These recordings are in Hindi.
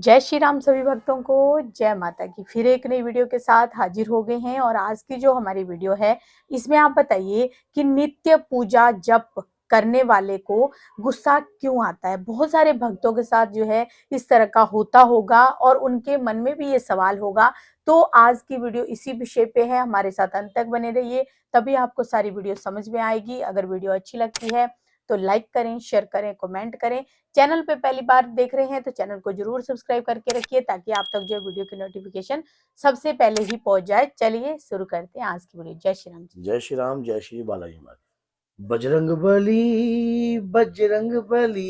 जय श्री राम सभी भक्तों को। जय माता की। फिर एक नई वीडियो के साथ हाजिर हो गए हैं और आज की जो हमारी वीडियो है इसमें आप बताइए कि नित्य पूजा जप करने वाले को गुस्सा क्यों आता है। बहुत सारे भक्तों के साथ जो है इस तरह का होता होगा और उनके मन में भी ये सवाल होगा। तो आज की वीडियो इसी विषय पे है, हमारे साथ अंत तक बने रहिए, तभी आपको सारी वीडियो समझ में आएगी। अगर वीडियो अच्छी लगती है तो लाइक करें, शेयर करें, कमेंट करें। चैनल पे पहली बार देख रहे हैं तो चैनल को जरूर सब्सक्राइब करके रखिए ताकि आप तक जो वीडियो की नोटिफिकेशन सबसे पहले ही पहुंच जाए। चलिए शुरू करते हैं आज की वीडियो। जय श्री राम जी। जय श्री राम, जय श्री बालाजी महाराज। बजरंग बली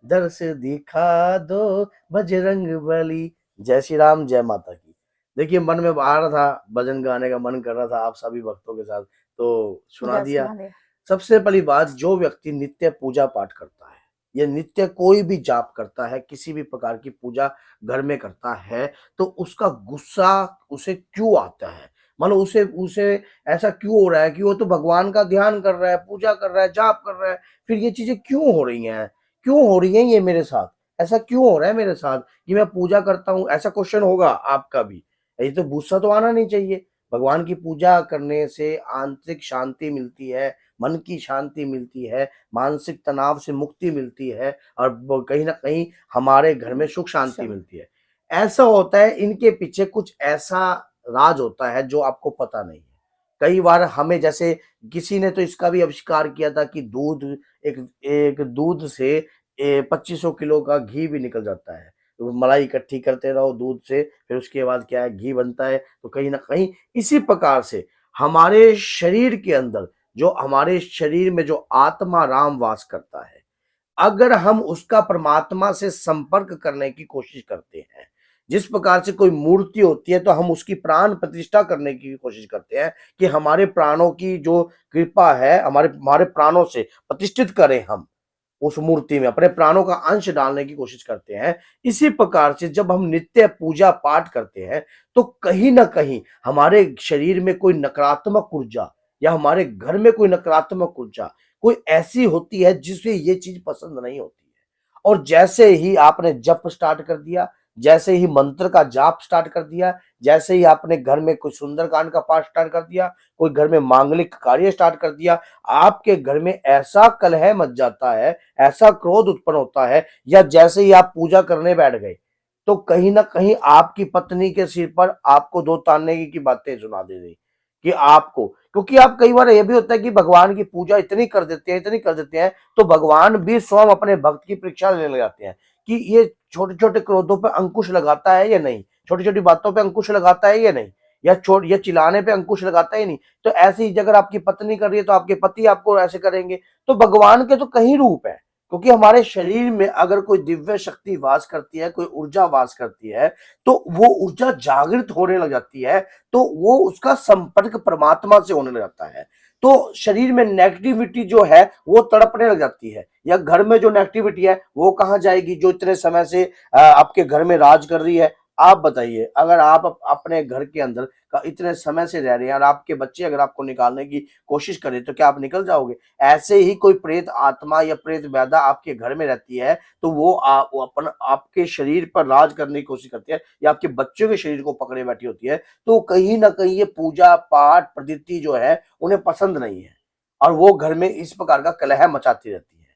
दर्श दिखा दो, बजरंग बली। जय श्री राम, जय माता की। देखिए, मन में आ रहा था, भजन गाने का मन कर रहा था आप सभी भक्तों के साथ, तो सुना दिया। सुना दे। सबसे पहली बात, जो व्यक्ति नित्य पूजा पाठ करता है या नित्य कोई भी जाप करता है, किसी भी प्रकार की पूजा घर में करता है, तो उसका गुस्सा उसे क्यों आता है? मानो उसे उसे ऐसा क्यों हो रहा है कि वो तो भगवान का ध्यान कर रहा है, पूजा कर रहा है, जाप कर रहा है, फिर ये चीजें क्यों हो रही हैं? क्यों हो रही हैं ये मेरे साथ? ऐसा क्यों हो रहा है मेरे साथ कि मैं पूजा करता हूँ? ऐसा क्वेश्चन होगा आपका भी। ये तो गुस्सा तो आना नहीं चाहिए। भगवान की पूजा करने से आंतरिक शांति मिलती है, मन की शांति मिलती है, मानसिक तनाव से मुक्ति मिलती है और कहीं ना कहीं हमारे घर में सुख शांति मिलती है। ऐसा होता है, इनके पीछे कुछ ऐसा राज होता है जो आपको पता नहीं है। कई बार हमें, जैसे किसी ने तो इसका भी आविष्कार किया था कि दूध, एक एक दूध से 2500 किलो का घी भी निकल जाता है। तो मलाई इकट्ठी करते रहो दूध से, फिर उसके बाद क्या है, घी बनता है। तो कहीं ना कहीं इसी प्रकार से हमारे शरीर के अंदर, जो हमारे शरीर में जो आत्मा राम वास करता है, अगर हम उसका परमात्मा से संपर्क करने की कोशिश करते हैं, जिस प्रकार से कोई मूर्ति होती है तो हम उसकी प्राण प्रतिष्ठा करने की कोशिश करते हैं कि हमारे प्राणों की जो कृपा है, हमारे हमारे प्राणों से प्रतिष्ठित करें, हम उस मूर्ति में अपने प्राणों का अंश डालने की कोशिश करते हैं। इसी प्रकार से जब हम नित्य पूजा पाठ करते हैं तो कहीं ना कहीं हमारे शरीर में कोई नकारात्मक ऊर्जा या हमारे घर में कोई नकारात्मक ऊर्जा कोई ऐसी होती है जिसे ये चीज पसंद नहीं होती है। और जैसे ही आपने जप स्टार्ट कर दिया, जैसे ही मंत्र का जाप स्टार्ट कर दिया, जैसे ही आपने घर में कोई सुंदरकांड का पाठ स्टार्ट कर दिया, कोई घर में मांगलिक कार्य स्टार्ट कर दिया, आपके घर में ऐसा कलह मच जाता है, ऐसा क्रोध उत्पन्न होता है। या जैसे ही आप पूजा करने बैठ गए तो कहीं ना कहीं आपकी पत्नी के सिर पर आपको दो ताने की बातें सुना दे रही कि आपको, क्योंकि आप, कई बार यह भी होता है कि भगवान की पूजा इतनी कर देते हैं, इतनी कर देते हैं, तो भगवान भी स्वयं अपने भक्त की परीक्षा लेने लग जाते हैं कि ये छोटे छोटे क्रोधों पे अंकुश लगाता है या नहीं, छोटी छोटी बातों पे अंकुश लगाता है या नहीं, या चिल्लाने पे अंकुश लगाता है नहीं। तो ऐसी ही अगर आपकी पत्नी कर रही है तो आपके पति आपको ऐसे करेंगे। तो भगवान के तो कई रूप है, क्योंकि हमारे शरीर में अगर कोई दिव्य शक्ति वास करती है, कोई ऊर्जा वास करती है, तो वो ऊर्जा जागृत होने लग जाती है, तो वो उसका संपर्क परमात्मा से होने लग जाता है। तो शरीर में नेगेटिविटी जो है वो तड़पने लग जाती है, या घर में जो नेगेटिविटी है वो कहाँ जाएगी, जो इतने समय से आपके घर में राज कर रही है। आप बताइए, अगर आप अपने घर के अंदर का इतने समय से रह रहे हैं और आपके बच्चे अगर आपको निकालने की कोशिश करें तो क्या आप निकल जाओगे? ऐसे ही कोई प्रेत आत्मा या प्रेत व्याधा आपके घर में रहती है तो वो अपन आपके शरीर पर राज करने की कोशिश करती है या आपके बच्चों के शरीर को पकड़े बैठी होती है। तो कहीं ना कहीं ये पूजा पाठ पद्धति जो है उन्हें पसंद नहीं है और वो घर में इस प्रकार का कलह मचाती रहती है।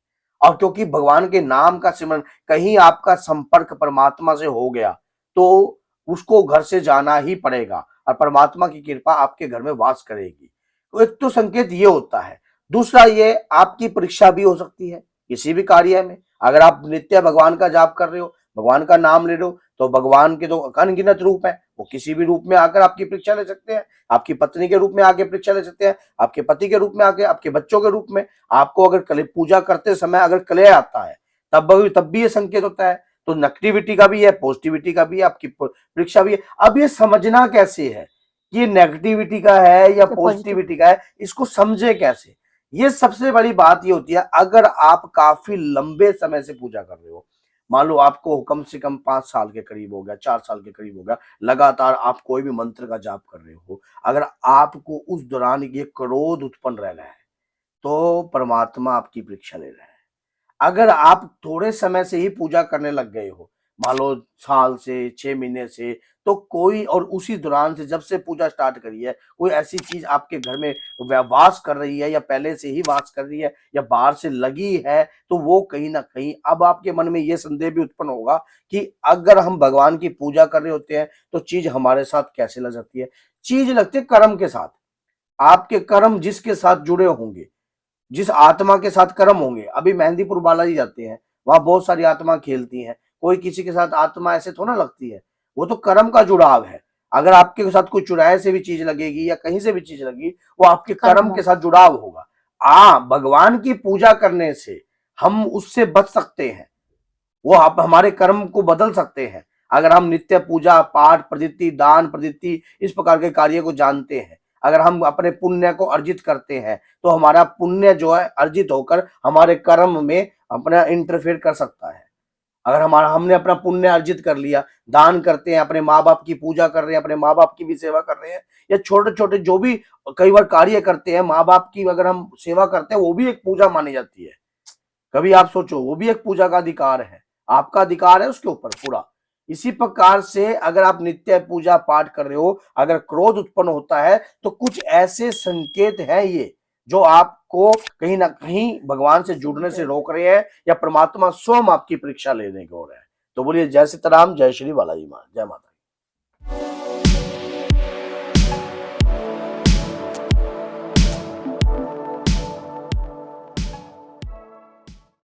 और क्योंकि भगवान के नाम का सिमरन, कहीं आपका संपर्क परमात्मा से हो गया तो उसको घर से जाना ही पड़ेगा और परमात्मा की कृपा आपके घर में वास करेगी। तो एक तो संकेत ये होता है। दूसरा, ये आपकी परीक्षा भी हो सकती है किसी भी कार्य में। अगर आप नित्य भगवान का जाप कर रहे हो, भगवान का नाम ले रहे हो, तो भगवान के तो अनगिनत रूप है, वो किसी भी रूप में आकर आपकी परीक्षा ले सकते हैं। आपकी पत्नी के रूप में आके परीक्षा ले सकते हैं, आपके पति के रूप में आके, आपके बच्चों के रूप में। आपको अगर कले पूजा करते समय अगर कलह आता है तब भी ये संकेत होता है। तो नेगेटिविटी का भी है, पॉजिटिविटी का भी है, आपकी परीक्षा भी है। अब ये समझना कैसे है कि ये नेगेटिविटी का है या पॉजिटिव। पॉजिटिविटी का है, इसको समझे कैसे? ये सबसे बड़ी बात ये होती है, अगर आप काफी लंबे समय से पूजा कर रहे हो, मान लो आपको कम से कम 5 साल के करीब हो गया, 4 साल के करीब हो गया, लगातार आप कोई भी मंत्र का जाप कर रहे हो, अगर आपको उस दौरान ये क्रोध उत्पन्न रह रहा है तो परमात्मा आपकी परीक्षा ले रहा है। अगर आप थोड़े समय से ही पूजा करने लग गए हो, मान लो साल से 6 महीने से, तो कोई और उसी दौरान से जब से पूजा स्टार्ट करी है कोई ऐसी चीज आपके घर में वास कर रही है या पहले से ही वास कर रही है या बाहर से लगी है, तो वो कहीं ना कहीं अब आपके मन में ये संदेह भी उत्पन्न होगा कि अगर हम भगवान की पूजा कर रहे होते हैं तो चीज हमारे साथ कैसे लग जाती है। चीज लगती है कर्म के साथ। आपके कर्म जिसके साथ जुड़े होंगे, जिस आत्मा के साथ कर्म होंगे, अभी मेहंदीपुर बालाजी जाते हैं, वहां बहुत सारी आत्मा खेलती हैं, कोई किसी के साथ आत्मा ऐसे थोड़ा लगती है, वो तो कर्म का जुड़ाव है। अगर आपके साथ कोई चुराए से भी चीज लगेगी या कहीं से भी चीज लगी, वो आपके कर्म के साथ जुड़ाव होगा। भगवान की पूजा करने से हम उससे बच सकते हैं, वो आप हमारे कर्म को बदल सकते हैं। अगर हम नित्य पूजा पाठ प्रदिति दान प्रदिति इस प्रकार के कार्य को जानते हैं, अगर हम अपने पुण्य को अर्जित करते हैं, तो हमारा पुण्य जो है अर्जित होकर हमारे कर्म में अपना इंटरफेयर कर सकता है। अगर हमने अपना पुण्य अर्जित कर लिया, दान करते हैं, अपने माँ बाप की पूजा कर रहे हैं, अपने माँ बाप की भी सेवा कर रहे हैं, या छोटे छोटे जो भी कई बार कार्य करते हैं, माँ बाप की अगर हम सेवा करते हैं, वो भी एक पूजा मानी जाती है। कभी आप सोचो, वो भी एक पूजा का अधिकार है, आपका अधिकार है उसके ऊपर पूरा। इसी प्रकार से अगर आप नित्य पूजा पाठ कर रहे हो, अगर क्रोध उत्पन्न होता है, तो कुछ ऐसे संकेत हैं ये जो आपको कहीं ना कहीं भगवान से जुड़ने से रोक रहे हैं, या परमात्मा स्वयं आपकी परीक्षा लेने को हो रहा है। तो बोलिए जय सीताराम, जय श्री बालाजी मां, जय माता।